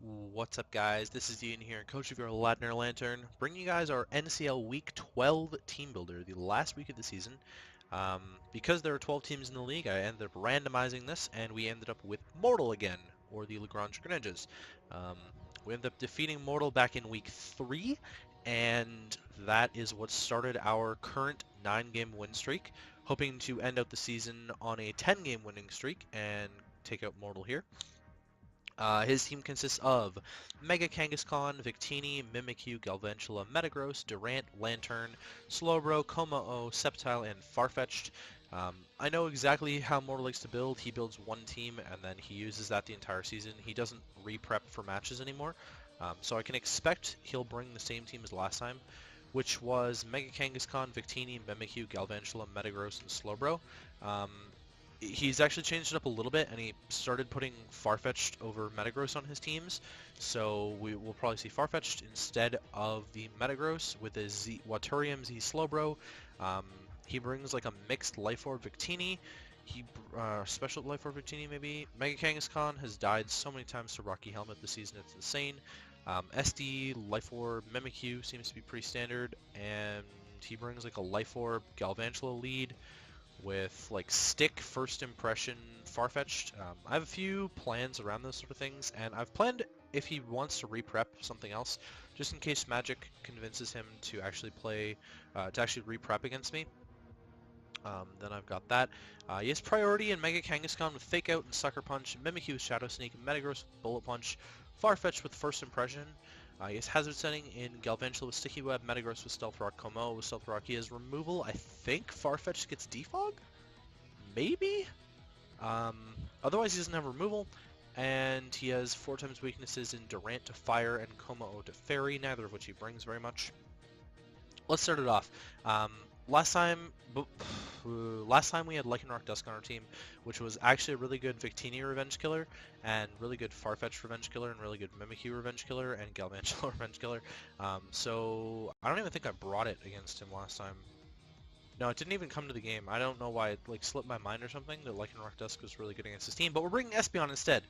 What's up, guys? This is Ian here, coach of your Ladner Lanturn, bringing you guys our NCL Week 12 Team Builder, the last week of the season. Because there are 12 teams in the league, I ended up randomizing this, and we ended up with Mortal again, or the Grange Greninjas. Um, we ended up defeating Mortal back in Week 3, and that is what started our current 9-game win streak, hoping to end out the season on a 10-game winning streak and take out Mortal here. His team consists of Mega Kangaskhan, Victini, Mimikyu, Galvantula, Metagross, Durant, Lanturn, Slowbro, Kommo-o, Sceptile, and Farfetch'd. I know exactly how Mortal likes to build. He builds one team and then he uses that the entire season. He doesn't re-prep for matches anymore. So I can expect he'll bring the same team as last time, which was Mega Kangaskhan, Victini, Mimikyu, Galvantula, Metagross, and Slowbro. Um, he's actually changed it up a little bit, and he started putting Farfetch'd over Metagross on his teams. So we will probably see Farfetch'd instead of the Metagross with a Waturium Z Slowbro. He brings like a mixed Life Orb Victini. Special Life Orb Victini maybe. Mega Kangaskhan has died so many times to Rocky Helmet this season, it's insane. SD, Life Orb, Mimikyu seems to be pretty standard, and he brings like a Life Orb Galvantula lead with like stick, first impression, Farfetch'd. I have a few plans around those sort of things, and I've planned if he wants to reprep something else, just in case Magic convinces him to actually play, to actually reprep against me. Then I've got that. He has priority in Mega Kangaskhan with Fake Out and Sucker Punch, Mimikyu with Shadow Sneak, Metagross with Bullet Punch, Farfetch'd with First Impression. He has Hazard Setting in Galvantula with Sticky Web, Metagross with Stealth Rock, Kommo with Stealth Rock. He has removal. I think Farfetch'd gets Defog? Maybe? Um, Otherwise, he doesn't have removal. And he has 4 times weaknesses in Durant to Fire and Kommo to Fairy, neither of which he brings very much. Let's start it off. Last time we had Lycanroc Dusk on our team, which was actually a really good Victini Revenge Killer, and really good Farfetch'd Revenge Killer, and really good Mimikyu Revenge Killer, and Galvantula Revenge Killer. So I don't even think I brought it against him last time. No, it didn't even come to the game. I don't know why it like slipped my mind or something that Lycanroc Dusk was really good against his team, but we're bringing Espeon instead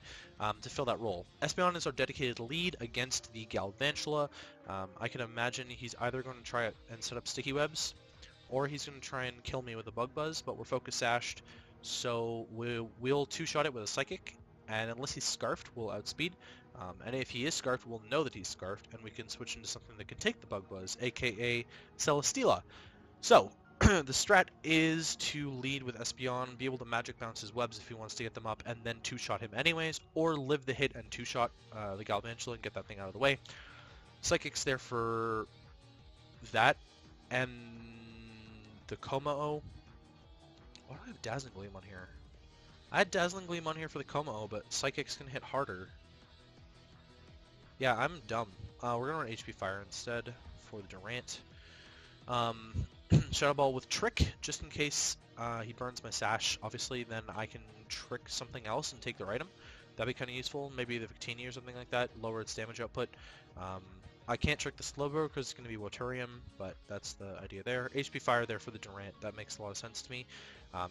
to fill that role. Espeon is our dedicated lead against the Galvantula. I can imagine he's either going to try it and set up sticky webs, or he's going to try and kill me with a Bug Buzz, but we're Focus Sashed, so we'll two-shot it with a Psychic, and unless he's Scarfed, we'll outspeed. And if he is Scarfed, we'll know that he's Scarfed, and we can switch into something that can take the Bug Buzz, aka Celesteela. So, the strat is to lead with Espeon, be able to Magic Bounce his webs if he wants to get them up, and then two-shot him anyways, or live the hit and two-shot the Galvantula and get that thing out of the way. Psychic's there for that, and the Kommo-o. Why do I have Dazzling Gleam on here? I had Dazzling Gleam on here for the Kommo-o, but Psychic's can hit harder. Yeah, I'm dumb. We're gonna run HP Fire instead for the Durant. Shadow Ball with Trick, just in case he burns my Sash. Obviously, then I can trick something else and take their item. That'd be kind of useful. Maybe the Victini or something like that. Lower its damage output. I can't trick the Slowbro because it's going to be Waturium, but that's the idea there. HP Fire there for the Durant. That makes a lot of sense to me.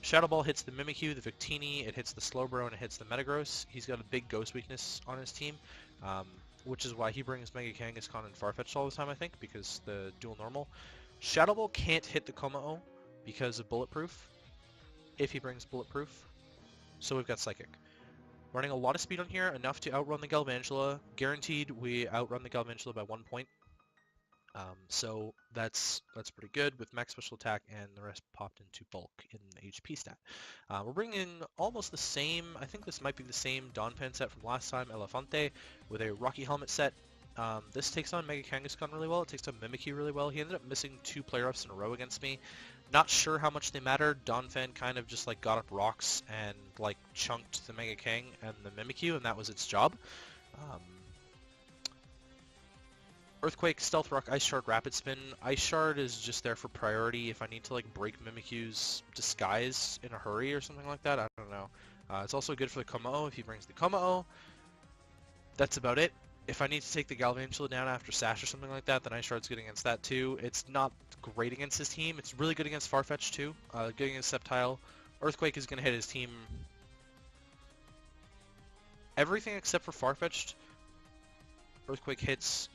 Shadow Ball hits the Mimikyu, the Victini, it hits the Slowbro, and it hits the Metagross. He's got a big Ghost weakness on his team, which is why he brings Mega Kangaskhan and Farfetch'd all the time, I think, because the dual normal. Shadow Ball can't hit the Kommo-o because of Bulletproof, if he brings Bulletproof, so we've got Psychic. Running a lot of speed on here, enough to outrun the Galvantula. Guaranteed we outrun the Galvantula by 1 point. So that's pretty good with max special attack, and the rest popped into bulk in the HP stat. We're bringing in almost the same, I think this might be the same Donphan set from last time, Elefante, with a Rocky Helmet set. This takes on Mega Kangaskhan really well, it takes on Mimikyu really well. He ended up missing 2 player-ups in a row against me. Not sure how much they mattered. Donphan kind of just like got up rocks and like chunked the Mega Kang and the Mimikyu, and that was its job. Earthquake, Stealth Rock, Ice Shard, Rapid Spin. Ice Shard is just there for priority if I need to like break Mimikyu's disguise in a hurry or something like that. I don't know. It's also good for the Kommo-o if he brings the Kommo-o. That's about it. If I need to take the Galvantula down after Sash or something like that, then Ice Shard's good against that too. It's not great against his team. It's really good against Farfetch'd too. Good against Sceptile. Earthquake is going to hit his team. Everything except for Farfetch'd Earthquake hits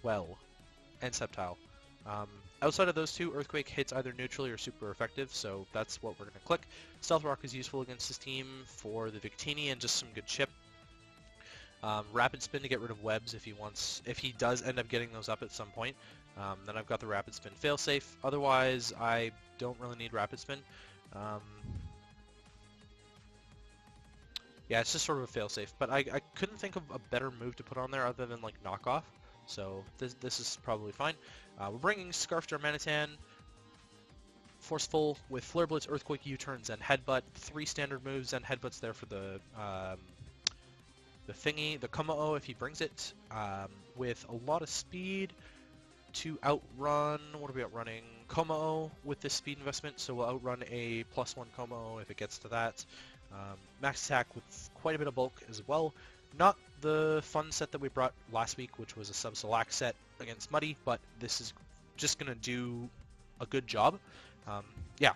well, and Sceptile. Outside of those two, Earthquake hits either neutrally or super effective, so that's what we're going to click. Stealth Rock is useful against his team for the Victini and just some good chip. Rapid Spin to get rid of webs if he does end up getting those up at some point. Then I've got the Rapid Spin failsafe. Otherwise, I don't really need Rapid Spin. Yeah, it's just sort of a failsafe, but I couldn't think of a better move to put on there other than like knockoff. So this is probably fine. We're bringing Scarf Darmanitan, Forceful with Flare Blitz, Earthquake, U-turns, and Headbutt. 3 standard moves, and Headbutt's there for the thingy, the Komo if he brings it, with a lot of speed to outrun. What are we outrunning? Komo with this speed investment, so we'll outrun a +1 Komo if it gets to that. Max attack with quite a bit of bulk as well. Not the fun set that we brought last week, which was a sub-Salax set against Muddy, but this is just going to do a good job. Yeah,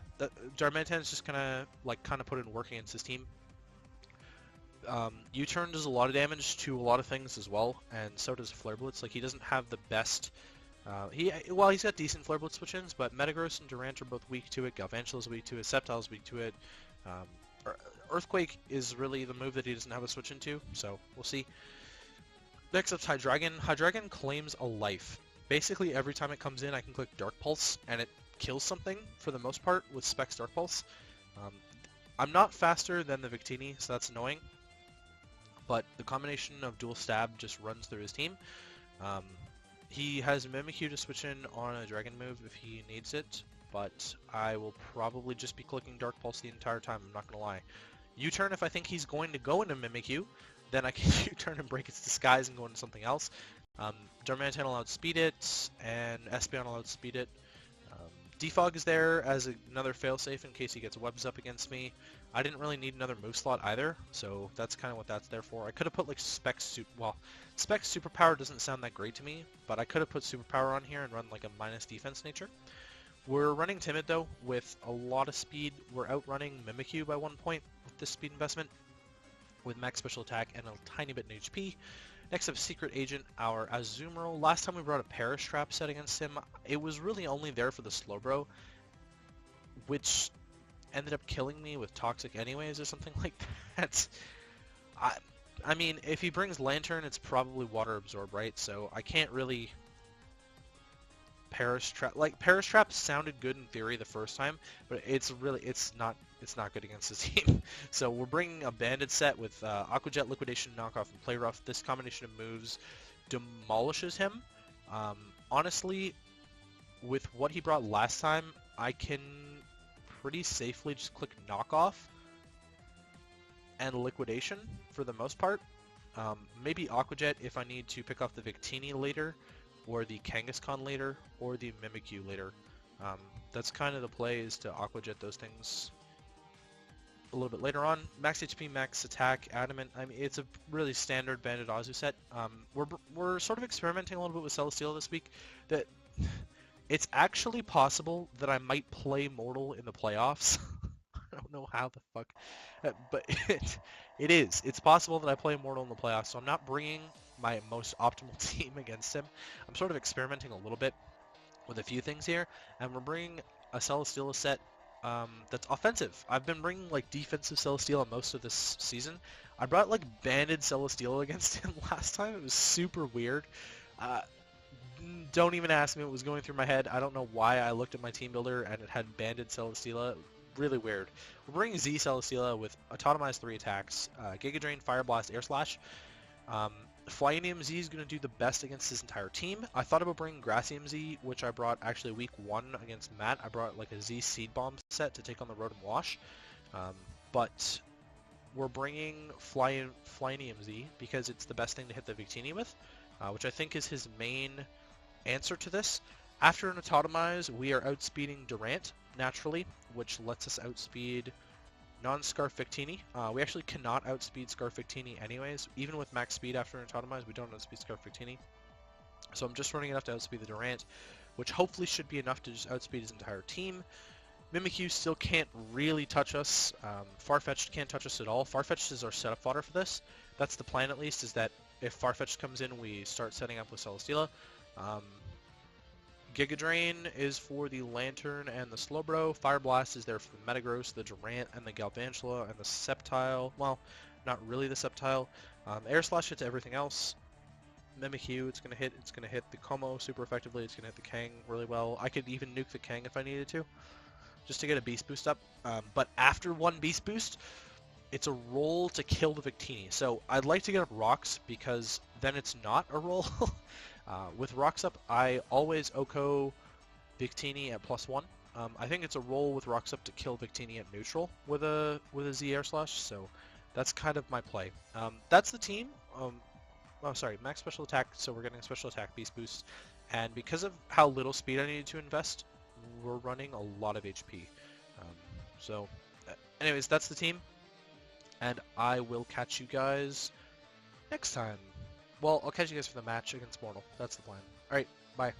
Darmanitan is just going to kind of put in work against his team. U-turn does a lot of damage to a lot of things as well, and so does Flare Blitz. Like, he doesn't have the best... he's got decent Flare Blitz switch-ins, but Metagross and Durant are both weak to it. Galvantula is weak to it. Sceptile is weak to it. Earthquake is really the move that he doesn't have a switch into, so we'll see. Next up, Hydreigon. Hydreigon claims a life. Basically, every time it comes in, I can click Dark Pulse, and it kills something, for the most part, with Specs Dark Pulse. I'm not faster than the Victini, so that's annoying. But the combination of Dual Stab just runs through his team. He has Mimikyu to switch in on a Dragon move if he needs it, but I will probably just be clicking Dark Pulse the entire time, I'm not going to lie. U-turn if I think he's going to go into Mimikyu, then I can U-turn and break its disguise and go into something else. Darmanitan will outspeed it, and Espeon will outspeed it. Defog is there as another failsafe in case he gets webs up against me. I didn't really need another move slot either, so that's kind of what that's there for. I could have put like Specs Superpower doesn't sound that great to me, but I could have put Superpower on here and run like a minus defense nature. We're running Timid though with a lot of speed. We're outrunning Mimikyu by 1 point with this speed investment with max special attack and a tiny bit in HP. Next up, Secret Agent, our Azumarill. Last time we brought a Perish Trap set against him, it was really only there for the Slowbro, which ended up killing me with Toxic anyways or something like that. I mean, if he brings Lanturn, it's probably Water Absorb, right? So I can't really Perish Trap. Like, Perish Trap sounded good in theory the first time, but it's not good against his team. So we're bringing a Banded set with Aqua Jet, Liquidation, Knockoff, and Play Rough. This combination of moves demolishes him. Honestly, with what he brought last time, I can pretty safely just click Knockoff and Liquidation for the most part. Maybe Aqua Jet if I need to pick off the Victini later, or the Kangaskhan later, or the Mimikyu later. That's kind of the play, is to Aqua Jet those things a little bit later on. Max HP, max attack, Adamant. I mean, it's a really standard Banded Azu set. We're sort of experimenting a little bit with Celesteela this week. That it's actually possible that I might play Mortal in the playoffs. I don't know how the fuck, but it is. It's possible that I play Mortal in the playoffs, so I'm not bringing my most optimal team against him. I'm sort of experimenting a little bit with a few things here, and we're bringing a Celesteela set that's offensive. I've been bringing like defensive Celesteela most of this season. I brought like Banded Celesteela against him last time. It was super weird. Don't even ask me what was going through my head. I don't know why I looked at my team builder and it had Banded Celesteela. Really weird. We're bringing Z Celesteela with Autotomized 3 attacks, Giga Drain, Fire Blast, Air Slash. Flyinium Z is going to do the best against his entire team. I thought about bringing Grassium Z, which I brought actually week 1 against Matt. I brought like a Z Seed Bomb set to take on the Rotom Wash. But we're bringing Flyinium Z because it's the best thing to hit the Victini with, which I think is his main answer to this. After an Autotomize, we are outspeeding Durant, naturally, which lets us outspeed non-Scarf Victini. We actually cannot outspeed Scarf Victini anyways. Even with max speed after an Autotomize, we don't outspeed Scarf Victini. So I'm just running enough to outspeed the Durant, which hopefully should be enough to just outspeed his entire team. Mimikyu still can't really touch us. Farfetch'd can't touch us at all. Farfetch'd is our setup fodder for this. That's the plan, at least, is that If Farfetch'd comes in, we start setting up with Celesteela. Giga Drain is for the Lantern and the Slowbro. Fire Blast is there for the Metagross, the Durant, and the Galvantula, and the Sceptile. Well, not really the Sceptile. Air Slash hits everything else. Mimikyu, it's gonna hit. It's gonna hit the Como super effectively. It's gonna hit the Kang really well. I could even nuke the Kang if I needed to, just to get a Beast Boost up. But after one Beast Boost, it's a roll to kill the Victini. So I'd like to get up Rocks because then it's not a roll. With Rocks up, I always Oko Victini at +1. I think it's a roll with Rocks up to kill Victini at neutral with a Z Air Slash. So that's kind of my play. That's the team. Oh, sorry, max special attack. So we're getting a special attack Beast Boost, and because of how little speed I needed to invest, we're running a lot of HP. Anyways, that's the team. And I will catch you guys next time. Well, I'll catch you guys for the match against Mortal. That's the plan. Alright, bye.